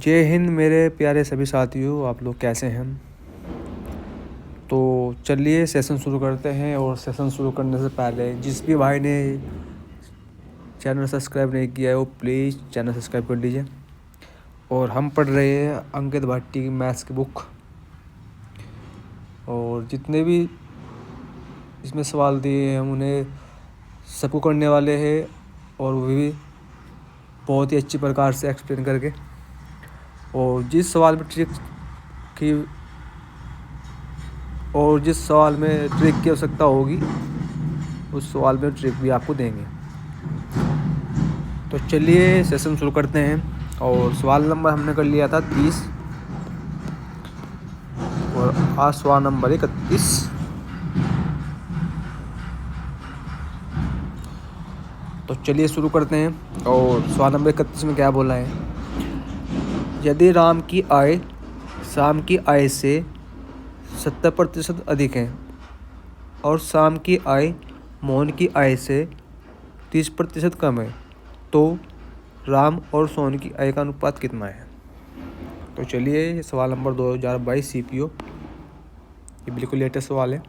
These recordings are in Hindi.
जय हिंद मेरे प्यारे सभी साथियों, आप लोग कैसे हैं। तो चलिए सेशन शुरू करते हैं। और सेशन शुरू करने से पहले जिस भी भाई ने चैनल सब्सक्राइब नहीं किया है वो प्लीज़ चैनल सब्सक्राइब कर लीजिए। और हम पढ़ रहे हैं अंकित भाटी की मैथ्स की बुक। और जितने भी इसमें सवाल दिए हैं हम उन्हें सबको करने वाले हैं, और वो भी बहुत ही अच्छी प्रकार से एक्सप्लेन करके। और जिस सवाल में ट्रिक की आवश्यकता होगी उस सवाल में ट्रिक भी आपको देंगे। तो चलिए सेशन शुरू करते हैं। और सवाल नंबर हमने कर लिया था 30 और आज सवाल नंबर 31। तो चलिए शुरू करते हैं। और सवाल नंबर 31 में क्या बोला है, यदि राम की आय शाम की आय से 70% अधिक है और शाम की आय मोहन की आय से 30% कम है, तो राम और सोहन की आय का अनुपात कितना है। तो चलिए सवाल नंबर 2022 CPO, ये बिल्कुल लेटेस्ट सवाल है।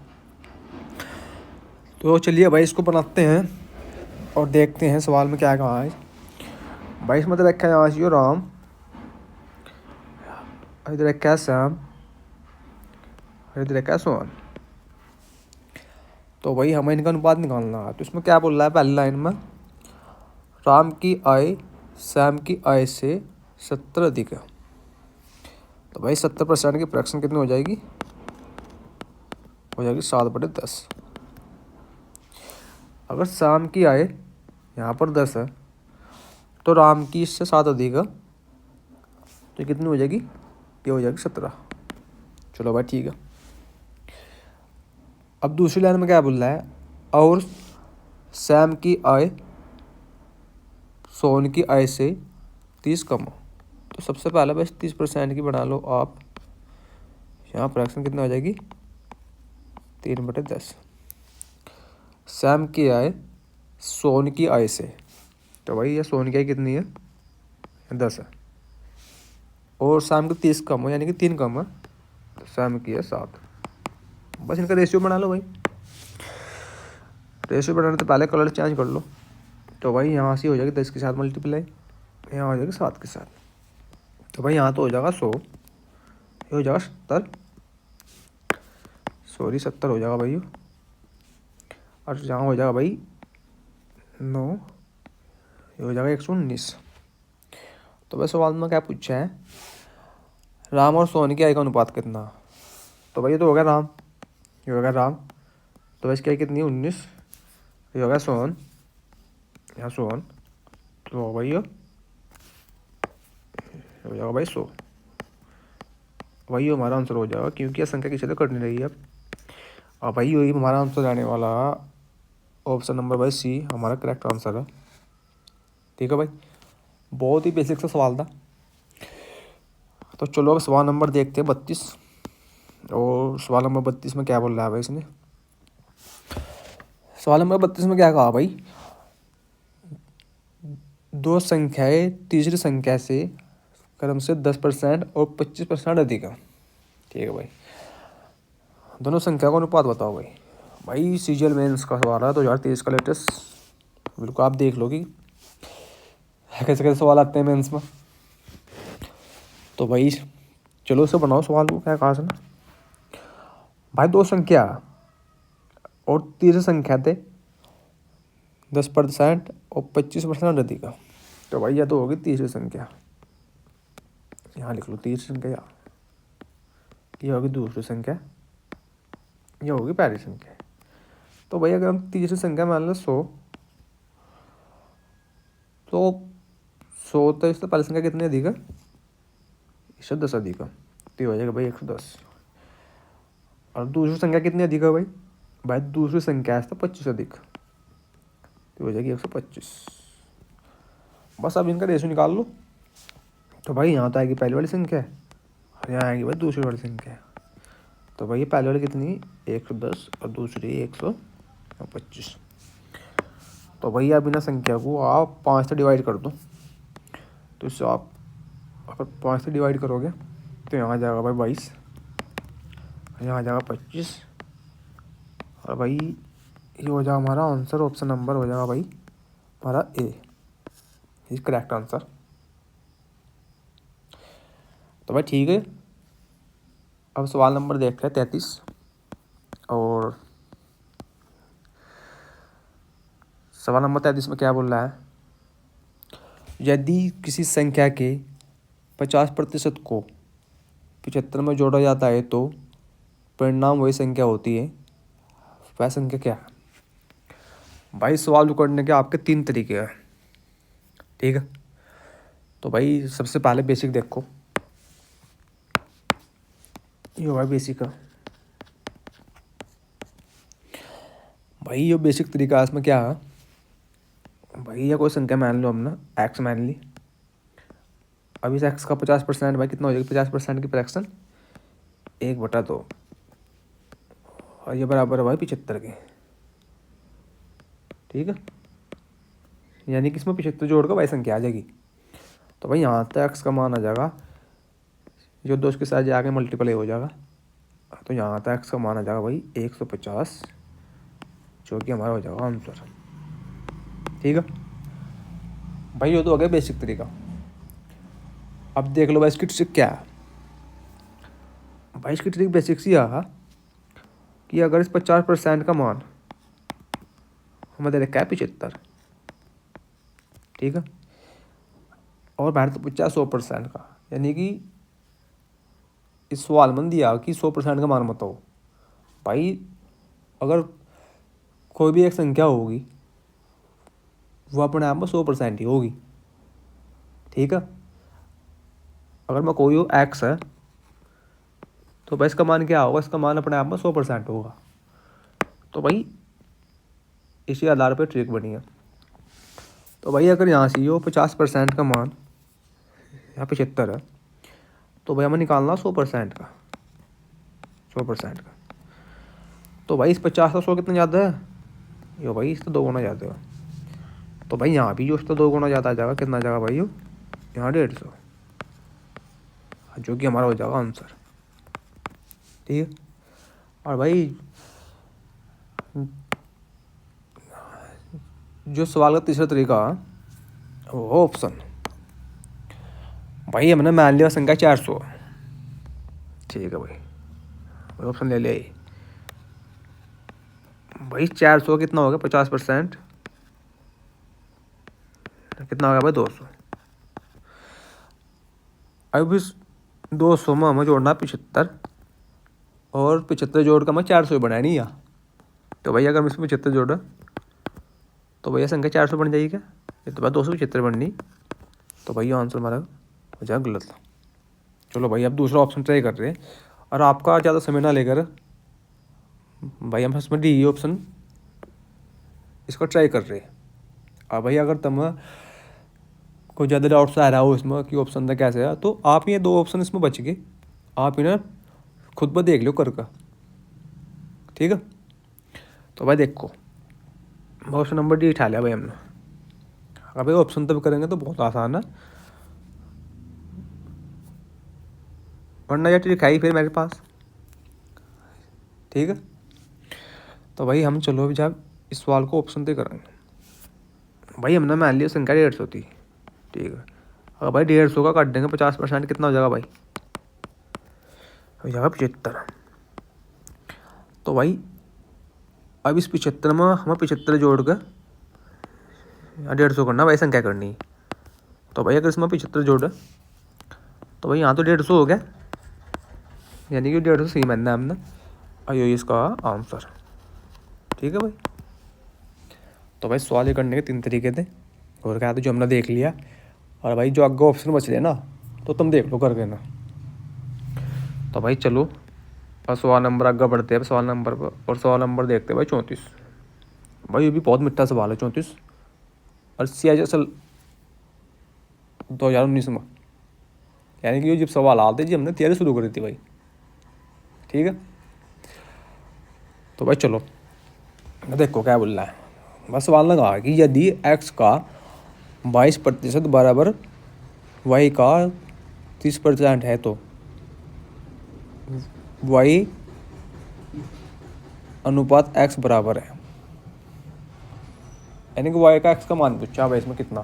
तो चलिए भाई इसको बनाते हैं और देखते हैं सवाल में क्या कहा है। भाई इसमें तो रखा है यहाँ से राम, इधर रखा है श्याम, इधर रखा है सोहन। तो भाई हमें इनका अनुपात निकालना है। तो इसमें क्या बोल रहा है, पहली लाइन में राम की आय श्याम की आय से 70 अधिक है। तो भाई 70% की फ्रैक्शन कितनी हो जाएगी, 7/10। अगर शाम की आय यहाँ पर 10 है तो राम की इससे 7 अधिक है, तो कितनी हो जाएगी, ये हो जाएगी 17। चलो भाई ठीक है। अब दूसरी लाइन में क्या बोल रहा है, और श्याम की आय सोहन की आय से 30 कम हो। तो सबसे पहले बस 30% की बना लो आप। यहाँ फ्रैक्शन कितना हो जाएगी, 3/10। श्याम की आय सोहन की आय से, तो भाई ये सोहन की आय कितनी है, 10 है। और शाम की 30 कम हो यानी कि 3 कम है, तो शाम की है 7। बस इनका रेशियो बना लो भाई। रेशियो बनाने से पहले कलर चेंज कर लो। तो भाई यहाँ से हो जाएगी 10 के साथ मल्टीप्लाई, यहाँ हो जाएगी 7 के साथ। तो भाई यहाँ तो हो जाएगा 100, ये हो जाएगा 70, सॉरी 70 हो जाएगा भाई। और यहाँ हो जाएगा भाई 9, ये हो जाएगा 119। तो भाई सवाल में क्या पूछा है, राम और सोहन की आय का अनुपात कितना। तो भाई ये तो हो गया राम, ये हो गया राम। तो भाई इसकी आय कितनी है, 19। ये हो गया सोहन, यहाँ सोहन। तो भाई ये हो जाएगा भाई 100। वही हमारा आंसर हो जाएगा, क्योंकि यह संख्या किसी से कट नहीं रही है। और भाई वही हमारा आंसर आने वाला ऑप्शन नंबर भाई C हमारा करेक्ट आंसर है। ठीक है भाई, बहुत ही बेसिक सा सवाल था। तो चलो अब सवाल नंबर देखते हैं 32। और सवाल नंबर 32 में क्या बोल रहा है भाई इसने, सवाल नंबर 32 में क्या कहा भाई, दो संख्याएं तीसरी संख्या से क्रम से 10% और 25% अधिक है। ठीक है भाई, दोनों संख्या का अनुपात बताओ भाई। भाई सीजीएल मेंस का सवाल है 2023 का लेटेस्ट, बिल्कुल आप देख लो कि कैसे कैसे सवाल आते हैं मेंस में। तो भाई चलो उसे बनाओ सवाल को, क्या कहा से ना भाई, दो संख्या और तीसरी संख्या थे 10% और 25% अधिक है। तो भाई यह तो होगी तीसरी संख्या, यहाँ लिख लो तीसरी संख्या, ये होगी दूसरी संख्या, ये होगी पहली संख्या। तो भाई अगर हम तीसरी संख्या मान लो 100, तो 100 तो इससे पहली संख्या कितनी अधिक है, 110 अधिक है, तो ये हो जाएगा भाई 110। और दूसरी संख्या कितनी अधिक है भाई, भाई दूसरी संख्या है 25 अधिक, तो हो जाएगी 125। बस अब इनका रेशियो निकाल लो। तो भाई यहाँ तो आएगी पहली वाली संख्या और यहाँ आएगी भाई दूसरी वाली संख्या। तो भाई ये पहले वाली कितनी, 110 और दूसरी 125। तो भाई अब इन संख्या को आप 5 से डिवाइड कर दो, तो इससे आप अगर 5 से डिवाइड करोगे तो यहाँ आ जाएगा भाई 22, यहाँ आ जाएगा 25, और भाई ये हो जाएगा हमारा आंसर। ऑप्शन नंबर हो जाएगा भाई हमारा ए, इज करेक्ट आंसर। तो भाई ठीक है, अब सवाल नंबर देखते हैं 33। और सवाल नंबर 33 में क्या बोल रहा है, यदि किसी संख्या के 50% को 75 में जोड़ा जाता है तो परिणाम वही संख्या होती है, वह संख्या क्या है। भाई सवाल करने के आपके 3 तरीके हैं, ठीक है। तो भाई सबसे पहले बेसिक देखो, ये भाई बेसिक है। भाई ये बेसिक तरीका है, इसमें क्या है भाई, ये कोई संख्या मान लो हमने एक्स मान ली। अब इस एक्स का 50% भाई कितना हो जाएगा, 50% की फ्रैक्शन 1/2, और ये बराबर है भाई 75 के, ठीक है। यानी कि इसमें 75 जोड़ कर भाई संख्या आ जाएगी। तो भाई यहाँ तक एक्स का मान आ जाएगा, जो 2 के साथ जाके मल्टीप्लाई हो जाएगा, तो यहाँ तक एक्स का मान आ जाएगा भाई 150, जो कि हमारा हो जाएगा आंसर, ठीक है। भाई ये तो हो गया बेसिक तरीका। अब देख लो भाई इसकी ट्रिक क्या है। भाई इसकी ट्रिक बेसिक सी है कि अगर इस 50% का मान हमें दे रखा है 75, ठीक है, और बाहर तो 100% का, यानी कि इस सवाल में दिया कि 100% का मान बताओ। भाई अगर कोई भी एक संख्या होगी वो अपने आप में 100% ही होगी, ठीक है। अगर मैं कोई हो एक्स है तो भाई इसका मान क्या होगा, इसका मान अपने आप में 100% होगा। तो भाई इसी आधार पर ट्रिक बनी है। तो भाई अगर यहाँ से हो 50% का मान यहाँ 75 है, तो भाई हमें निकालना 100% का, 100% का। तो भाई इस 50 का 100 कितना ज़्यादा है, यो भाई इसका 2 गुना ज़्यादा है। तो भाई यहाँ भी जो इसका 2 गुना ज़्यादा आ जाएगा, कितना आ जाएगा भाई यो, यहाँ 150, जो कि हमारा हो जाएगा आंसर, ठीक है। और भाई जो सवाल का तीसरा तरीका वो ऑप्शन, भाई हमने मान लिया संख्या 400, ठीक है भाई ऑप्शन ले ले। भाई 400 कितना हो गया 50%, कितना हो गया भाई 200। अब इस 200 में हमें जोड़ना 75, और 75 जोड़ कर हमें 400 बनाया नहीं है। तो भाई अगर हम इसमें 75 जोड़ा तो भैया संख्या 400 बन जाएगी क्या, ये तो भाई 275 बननी। तो भैया आंसर हमारा हो जाएगा गलत। चलो भाई अब दूसरा ऑप्शन ट्राई कर रहे हैं, और आपका ज़्यादा समय ना लेकर भाई हम इसमें डी ऑप्शन इसको ट्राई कर रहे हैं। अब भाई अगर तुम कोई ज़्यादा डाउट्स आ रहा हो इसमें कि ऑप्शन था कैसे है, तो आप ये 2 ऑप्शन इसमें बच गए, आप इन्हें खुद पर देख लो करके, ठीक है। तो भाई देखो ऑप्शन नंबर डी उठा लिया भाई हमने। अब भाई ऑप्शन तब करेंगे तो बहुत आसान है, वरना ये ट्रिक आई फिर मेरे पास, ठीक है। तो भाई हम चलो अभी जब इस सवाल को ऑप्शन पे करेंगे। भाई हमने मान लिया संख्या 150 थी, ठीक है। अगर भाई 150 का काट देंगे 50%, कितना हो जाएगा भाई, हो जाएगा 75। तो भाई अब इस 75 में हमें 75 जोड़ कर 150 करना भाई, संख्या करनी। तो भाई अगर इसमें 75 जोड़ा तो भाई यहाँ तो 150 हो गया, यानी कि 150 सही मानना है हमने, और ये इसका आंसर, ठीक है भाई। तो भाई सवाल ये करने के 3 तरीके थे, और क्या था जो हमने देख लिया। और भाई जो आगे ऑप्शन बच रहे ना तो तुम देख लो करके ना। तो भाई चलो और सवाल नंबर आगे बढ़ते हैं सवाल नंबर पर, और सवाल नंबर देखते हैं भाई 34। भाई ये भी बहुत मिठा सवाल है 34, और CIJ सल 2019 में, यानी कि ये जब सवाल आते जी हमने तैयारी शुरू करी थी भाई, ठीक है। तो भाई चलो देखो क्या बोल रहा है। बस सवाल लगा कि यदि x का 22% बराबर y का 30% है तो y अनुपात x बराबर है, यानी कि y का x का मान पूछा भाई इसमें कितना।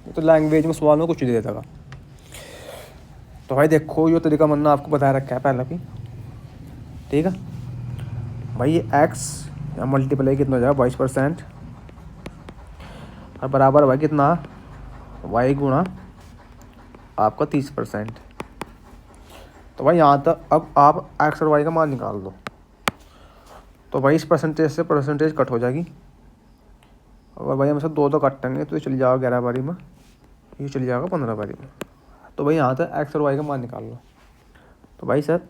तो लैंग्वेज में सवाल में कुछ दे देता। तो भाई देखो ये तरीका मैंने आपको बता रखा है पहले भी, ठीक है भाई। ये x या मल्टीप्लाई कितना हो जाएगा 22% और बराबर भाई कितना y गुणा आपका 30%। तो भाई यहाँ तक अब आप x और y का मान निकाल दो। तो भाई इस परसेंटेज से परसेंटेज कट हो जाएगी और भाई हम सब दो कटेंगे तो ये चली जाएगा 11 बारी में, ये चली जाएगा 15 बारी में। तो भाई यहाँ तक x और y का मान निकाल लो। तो भाई सर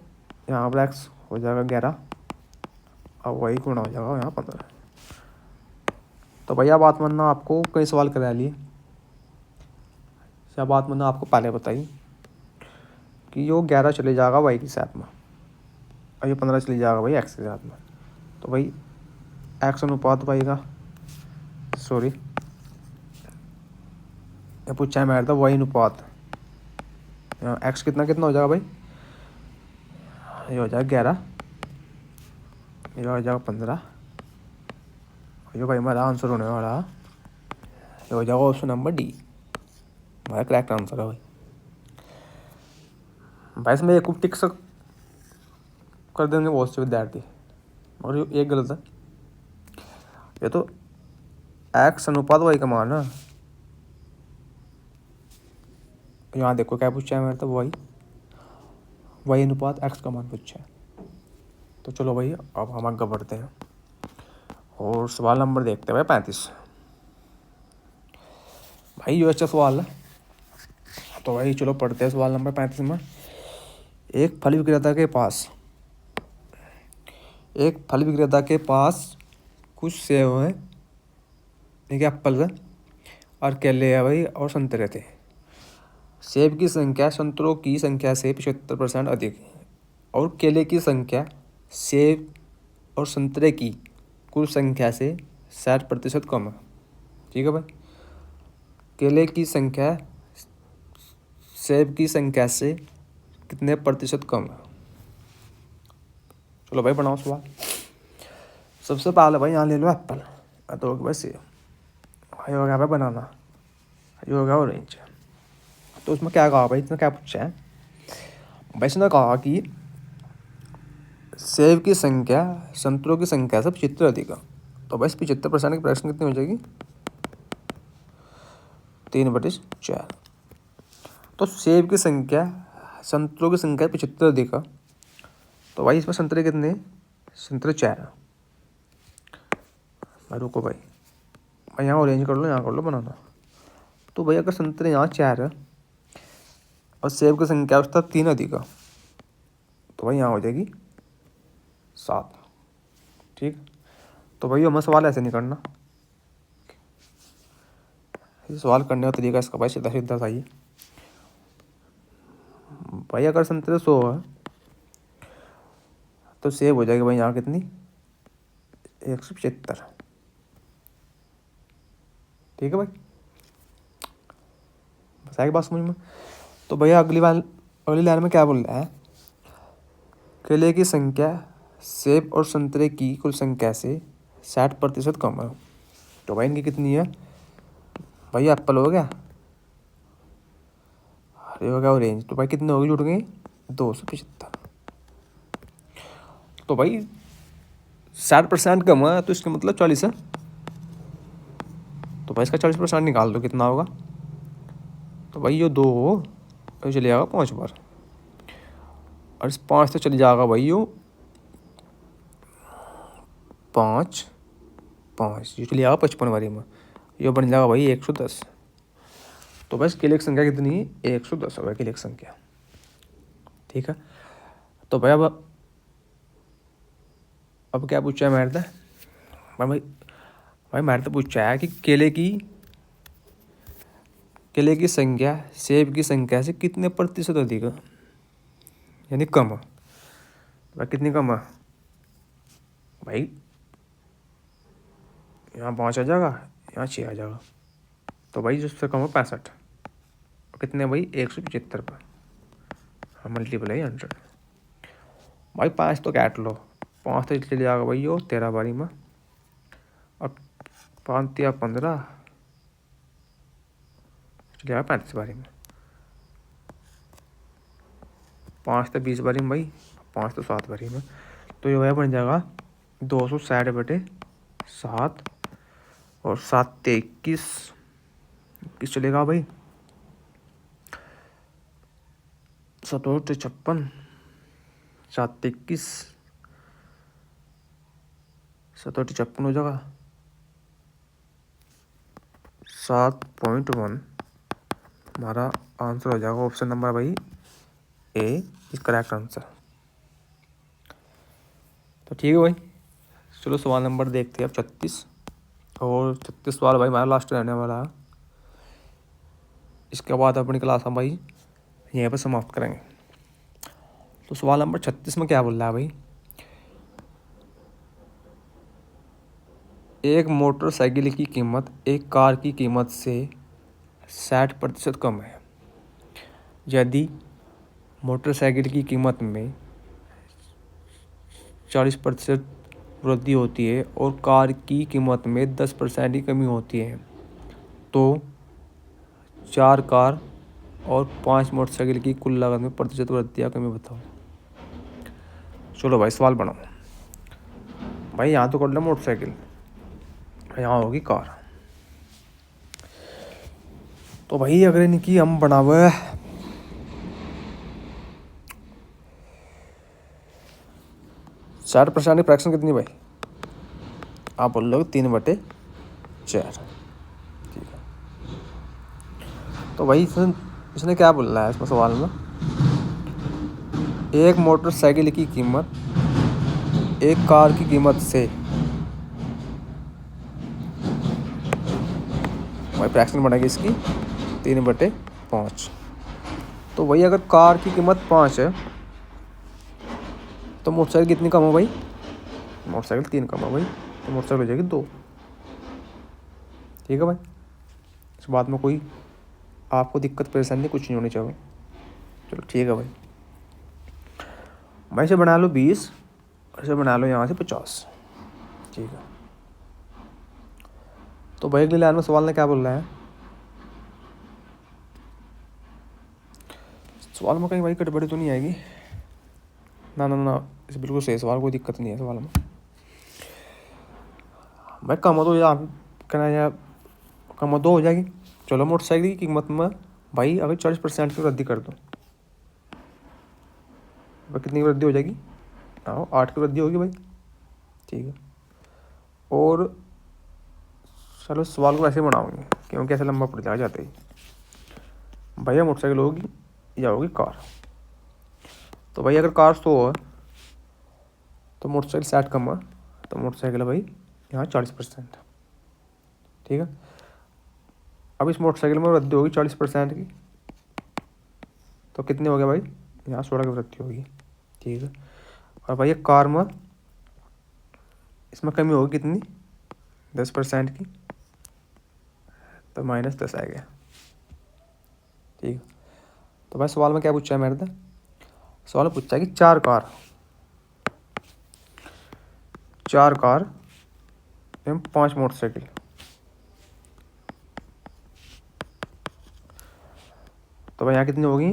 यहाँ पर x हो जाएगा 11 और y गुणा हो जाएगा यहाँ 15। तो भैया बात मानना आपको कई सवाल करा लिए, क्या बात मैंने आपको पहले बताई कि यो 11 चले जाएगा y के साथ में और ये 15 चले जाएगा भाई x के साथ में। तो भाई x अनुपात y का सॉरी ये पूछा है मेरे तो y अनुपात यहाँ x कितना कितना हो जाएगा भाई, ये हो जाएगा 11, ये हो जाएगा 15, ये भाई हमारा आंसर होने वाला ये हो जाएगा ऑप्शन नंबर डी, हमारा करेक्ट आंसर है भाई। भाई इसमें एक टिक कर देंगे बहुत से विद्यार्थी, मगर एक गलत है। ये तो x अनुपात y का मान है, यहाँ देखो क्या पूछा है मेरे तो y अनुपात x का मान पूछा है। तो चलो भाई अब हम आगे बढ़ते हैं और सवाल नंबर देखते हैं भाई 35। भाई ये अच्छा सवाल है। तो भाई चलो पढ़ते हैं सवाल नंबर 35 में। एक फल विक्रेता के पास कुछ सेब हैं, ठीक है, एप्पल है और केले है भाई और संतरे थे। सेब की संख्या संतरों की संख्या से 75% अधिक है और केले की संख्या सेब और संतरे की कुल संख्या से 60% कम है, ठीक है भाई। केले की संख्या सेब की संख्या से कितने प्रतिशत कम है। चलो भाई बनाओ सवाल। सबसे पहले भाई यहाँ ले लो एप्पल, तो भाई सेब, भाई हो गया भाई बनाना, ये हो गया ऑरेंज। तो उसमें क्या कहा भाई, इसने क्या पूछा है भाई, इसने कहा कि सेब की संख्या संतरों की संख्या से 75 अधिक है। तो भाई 75% की प्रश्न कितनी हो जाएगी 3/4। तो सेब की संख्या संतरों की संख्या 75 अधिक है। तो भाई इसमें संतरे कितने, संतरे 4 है। भाई रुको भाई यहाँ ऑरेंज कर लो, यहाँ कर लो बनाना। तो भाई अगर संतरे यहाँ 4 है और सेब की संख्या उसका 3 अधिक है, तो भाई यहाँ हो जाएगी 7, ठीक। तो भाई हमें सवाल ऐसे नहीं करना, ये सवाल करने का तरीका इसका भाई सीधा सीधा सही है। भाई अगर संतरे 100 है तो सेब हो जाएगी भाई यहाँ कितनी 175, ठीक है भाई, बस आएगी बात समझ में। तो भैया अगली लाइन में क्या बोल रहा है, केले की संख्या सेब और संतरे की कुल संख्या से 60% कम है। तो भाई इनकी कितनी है, भाई एप्पल हो गया, ये हो गया ऑरेंज। तो भाई कितने हो गए, जुड़ गए 275। तो भाई 60% कम है तो इसका मतलब 40 है। तो भाई इसका 40% निकाल दो कितना होगा। तो भाई ये 2 हो तो चले जाएगा 5 बार और इस 5 से चले जाएगा भाई यो 5 ये चले जाएगा 55 बारी में, ये बन जाएगा भाई 110। तो बस केले की संख्या कितनी 110 होगा केले की संख्या, ठीक है। तो भाई अब क्या पूछा है मेरे से भाई मेरे से पूछा है कि केले की संख्या सेब की संख्या से कितने प्रतिशत अधिक है, यानी कम है। भाई कितनी कम है भाई, यहाँ 5 आ जाएगा, यहाँ 6 आ जाएगा। तो भाई जिससे कम है 65, कितने भाई 175 पर। मल्टीप्लाई 100। भाई 5 तो काट लो, 5 तो चले जाएगा भाई वो 13 बारी में, और 5 या 15 चले जाएगा 35 बारी में, 5 तो 20 बारी में भाई, 5 तो 7 बारी में। तो ये बन जाएगा 260/7, और 7 ते 21 चलेगा भाई, 7 और 56, 7 ते 21, 7 और 56 हो जाएगा 7.1। हमारा आंसर हो जाएगा ऑप्शन नंबर भाई ए इज करेक्ट आंसर। तो ठीक है भाई, चलो सवाल नंबर देखते हैं अब 36, और 36 सवाल भाई हमारा लास्ट रहने वाला है। इसके बाद अपनी क्लास हम भाई यहीं पर समाप्त करेंगे। तो सवाल नंबर 36 में क्या बोल रहा है भाई, एक मोटरसाइकिल की कीमत एक कार की कीमत से 60% कम है। यदि मोटरसाइकिल की कीमत में 40% वृद्धि होती है और कार की कीमत में 10% की कमी होती है, तो 4 कार और 5 मोटरसाइकिल की कुल लागत में प्रतिशत वृद्धि या कमी बताओ। चलो भाई सवाल बनाओ। भाई यहाँ तो कर लो मोटरसाइकिल, यहाँ होगी कार। तो भाई अगर इनकी हम बनावे 60% की फ्रैक्शन कितनी भाई, आप बोल लो 3/4। ठीक है, तो भाई इसने क्या बोल रहा है इसमें सवाल में, एक मोटरसाइकिल की कीमत एक कार की कीमत से, भाई फ्रैक्शन बनेगी इसकी 3/5। तो भाई अगर कार की कीमत 5 है तो मोटरसाइकिल कितनी कम हो भाई, मोटरसाइकिल 3 कम हो भाई, तो मोटरसाइकिल हो जाएगी 2। ठीक है भाई, इस बात में कोई आपको दिक्कत परेशानी कुछ नहीं होनी चाहिए। चलो ठीक है भाई, भाई इसे बना लो 20, इसे बना लो यहाँ से 50। ठीक है, तो भाई अगले लाइन में सवाल ने क्या बोल रहा है, सवाल में कहीं भाई गड़बड़ी तो नहीं आएगी ना, ना ना इसे बिल्कुल सही सवाल, कोई दिक्कत नहीं है सवाल में। भाई कम हो तो यार कहना यार, कम हो 2 हो जाएगी। चलो मोटरसाइकिल की कीमत में भाई अगर 40% की वृद्धि कर दो, भाई कितनी वृद्धि हो जाएगी, 8 की वृद्धि होगी भाई। ठीक है, और चलो सवाल को ऐसे बनाऊंगे क्योंकि ऐसे लंबा पड़ जाते ही। भैया मोटरसाइकिल होगी या होगी कार, तो भाई अगर कार 100 है तो मोटरसाइकिल 60 कम है, तो मोटरसाइकिल है भाई यहाँ 40%। ठीक है, अब इस मोटरसाइकिल में वृद्धि होगी 40% की, तो कितनी हो गया भाई, यहाँ 16 की वृद्धि होगी। ठीक है, और भाई कार में इसमें कमी होगी कितनी, 10% की, तो -10 आ गया। ठीक है, तो भाई सवाल में क्या पूछा है मेरे से, सवाल पूछा है कि 4 कार एवं 5 मोटरसाइकिल, तो भाई यहाँ कितनी होगी,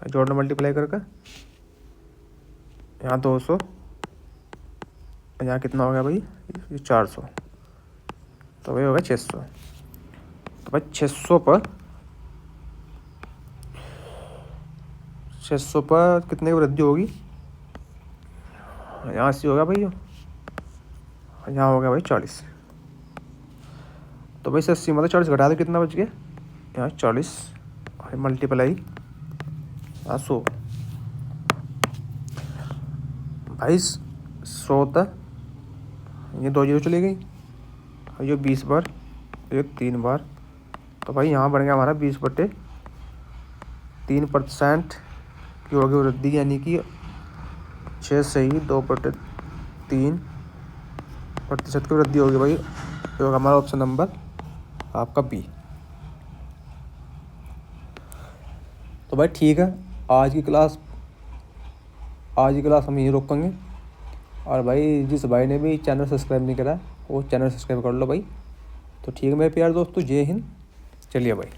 जोड़ना मल्टीप्लाई करके, यहाँ 200, यहाँ कितना हो गया भाई, ये 400, तो भाई होगा 600। तो भाई 600 पर कितने की वृद्धि होगी, यहाँ 80 होगा भाई, यहाँ हो गया भाई 40। तो भाई 80 मतलब 40 घटा दो, कितना बच गया, यहाँ 40 मल्टीप्लाई 100। भाई 100 तक ये 2 जीरो चली गई, और ये 20 बार, ये 3 बार, तो भाई यहाँ बन गया हमारा 20/3% की होगी वृद्धि, यानी कि 6 से ही 2/3% की वृद्धि होगी भाई, तो हमारा ऑप्शन नंबर आपका बी। तो भाई ठीक है, आज की क्लास हम यहीं रोकेंगे। और भाई जिस भाई ने भी चैनल सब्सक्राइब नहीं करा वो चैनल सब्सक्राइब कर लो भाई। तो ठीक है मेरे प्यारे दोस्तों, जय हिंद। चलिए भाई।